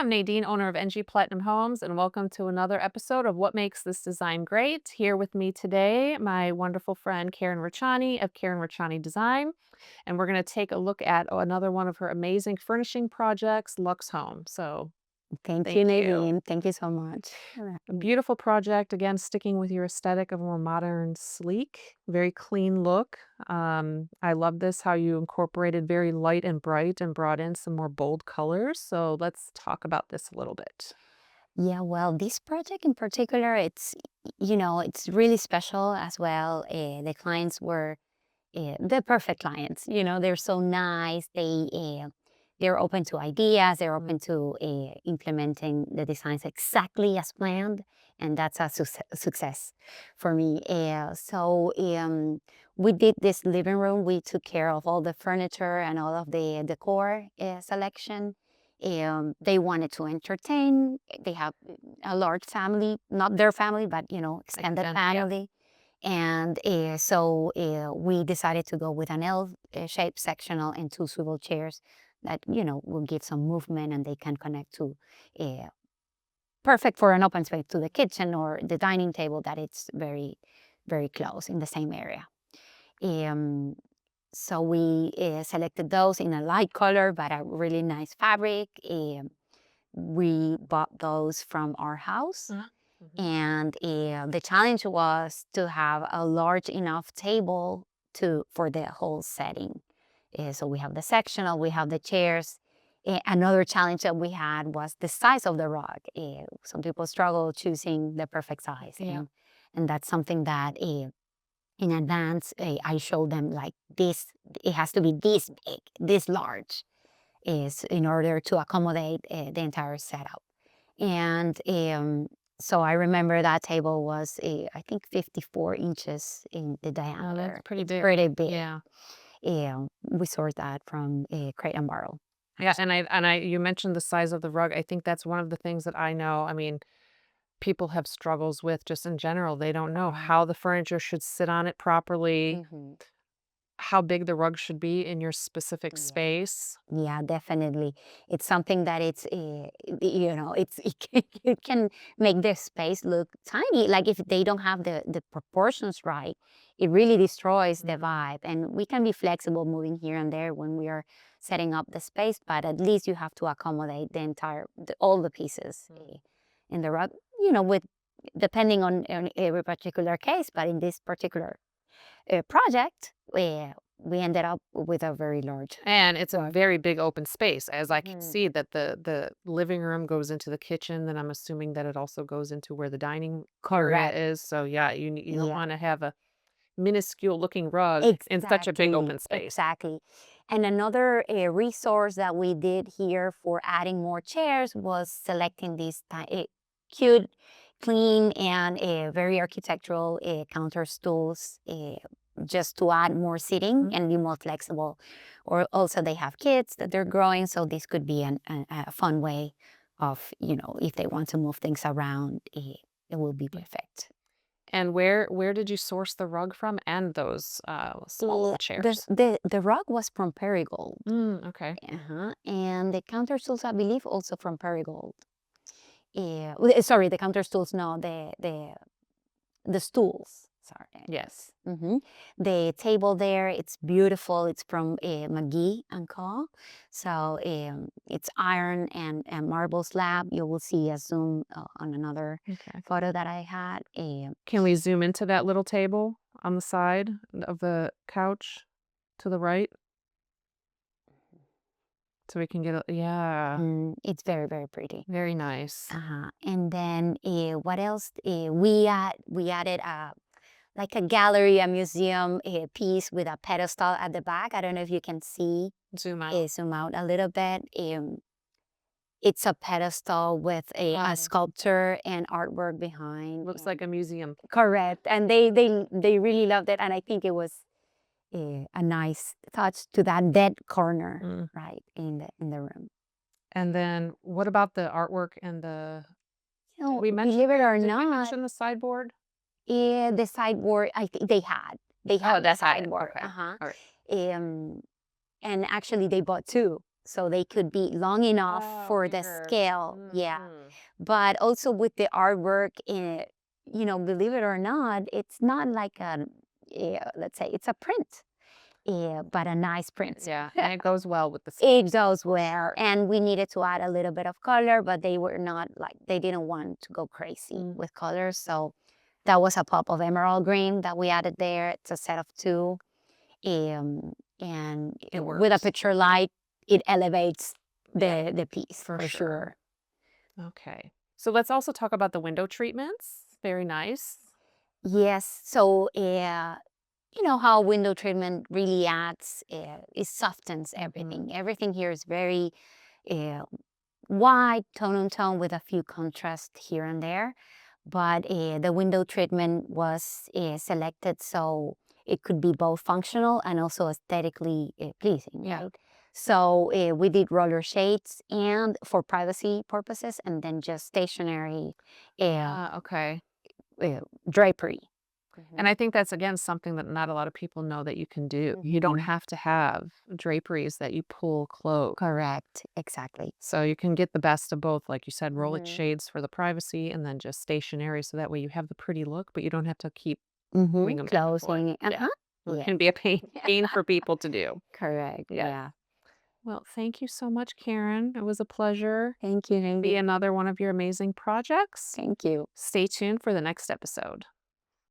I'm Nadine, owner of NG Platinum Homes, and welcome to another episode of What Makes This Design Great. Here with me today, my wonderful friend Karen Richani of Karen Richani Design, and we're going to take a look at another one of her amazing furnishing projects, Luxe Home. So, Thank you, thank you. Nadine. Thank you so much. A beautiful project, again, sticking with your aesthetic of a more modern, sleek, very clean look. I love this, how you incorporated very light and bright and brought in some more bold colors. So let's talk about this a little bit. Yeah, well, this project in particular, it's really special as well. The clients were the perfect clients. They're so nice. They're open to ideas. They're Mm. open to implementing the designs exactly as planned, and that's a success for me. So we did this living room. We took care of all the furniture and all of the decor selection. They wanted to entertain. They have a large family, not their family, but extended Extended, yeah. family. And so we decided to go with an L-shaped sectional and two swivel chairs that, will give some movement and they can connect to, perfect for an open space to the kitchen or the dining table that it's very, very close in the same area. Um, so we selected those in a light color, but a really nice fabric. We bought those from our house. Mhm. And the challenge was to have a large enough table for the whole setting. So we have the sectional, we have the chairs. Another challenge that we had was the size of the rug. Some people struggle choosing the perfect size, Yeah. and that's something that in advance I showed them like this. It has to be this big, this large, is in order to accommodate the entire setup. And so I remember that table was, I think, 54 inches in the Oh, that's diameter. pretty It's big. pretty big. Yeah. We sourced that from Crate and Barrel. Yeah, and I you mentioned the size of the rug. I think that's one of the things that I know. I mean, people have struggles with just in general. They don't know how the furniture should sit on it properly, Mm-hmm. how big the rug should be in your specific Yeah. space. Yeah, definitely. It's something that it can make the space look tiny. Like if they don't have the proportions right, it really destroys the vibe. And we can be flexible moving here and there when we are setting up the space, but at least you have to accommodate all the pieces in the rug. With depending on every particular case, but in this particular project, we ended up with a very large And it's a rug. very big open space, as I can Mhm. see that the living room goes into the kitchen, then I'm assuming that it also goes into where the dining area Correct. is. So yeah, you don't Yeah, want to have a minuscule looking rug in such a big exactly, open space. exactly. And another resource that we did here for adding more chairs was selecting these cute, clean, and very architectural counter stools, just to add more seating Mhm. and be more flexible. Or also they have kids that they're growing, so this could be a fun way of, if they want to move things around, it will be Yeah. perfect. And where did you source the rug from and those small chairs? The rug was from Perigold. Okay. And the counter stools, I believe, also from Perigold. Sorry, the counter stools, no, the stools. Sorry. Yes. The table there, it's beautiful. It's from McGee and Co. So it's iron and marble slab. You will see a zoom on another Okay. photo that I had. Can we zoom into that little table on the side of the couch to the right so we can get a yeah, It's very, very pretty. very nice. And then what else? We added like a gallery, a museum piece with a pedestal at the back. I don't know if you can see. Zoom out. Zoom out a little bit. It's a pedestal with a sculpture and artwork behind. Looks like a museum. Correct. And they really loved it. And I think it was a nice touch to that dead corner, Mm. right, in the room. And then what about the artwork and the we mentioned Believe it or did we not, mention the sideboard? the sideboard, I think they Oh, had the they had it. sideboard. Okay. All right. Um, and actually they bought two. so they could be long enough Oh, for the bigger. scale. Yeah. Mhm. But also with the artwork, believe it or not, it's not like let's say it's a print, but a nice print. Yeah, and it goes well with the skin. It goes well, and we needed to add a little bit of color, but they were not like they didn't want to go crazy Mm. with colors, so that was a pop of emerald green that we added there. It's a set of two, and It with a works. picture light, it elevates Yeah, the piece for for sure. sure. Okay. So let's also talk about the window treatments. Very nice. Yes, so you know how window treatment really adds, it softens Mhm. everything. Everything here is very uh, white, tone on tone with a few contrast here and there. But the window treatment was selected so it could be both functional and also aesthetically pleasing, Yeah. right? So we did roller shades and for privacy purposes, and then just stationary uh, Okay. uh, drapery. And Mhm. I think that's, again, something that not a lot of people know that you can do. You don't Mhm. have to have draperies that you pull close. Correct, exactly. So you can get the best of both, like you said, roll Mhm. shades for the privacy and then just stationary so that way you have the pretty look, but you don't have to keep moving Mhm. them back and forth. Closing. Yeah. Uh-huh. It Yeah. can be a pain for people to do. Correct. Yes. Yeah. Well, thank you so much, Karen. It was a pleasure. Thank you, Be Lindy. another one of your amazing projects. Thank you. Stay tuned for the next episode.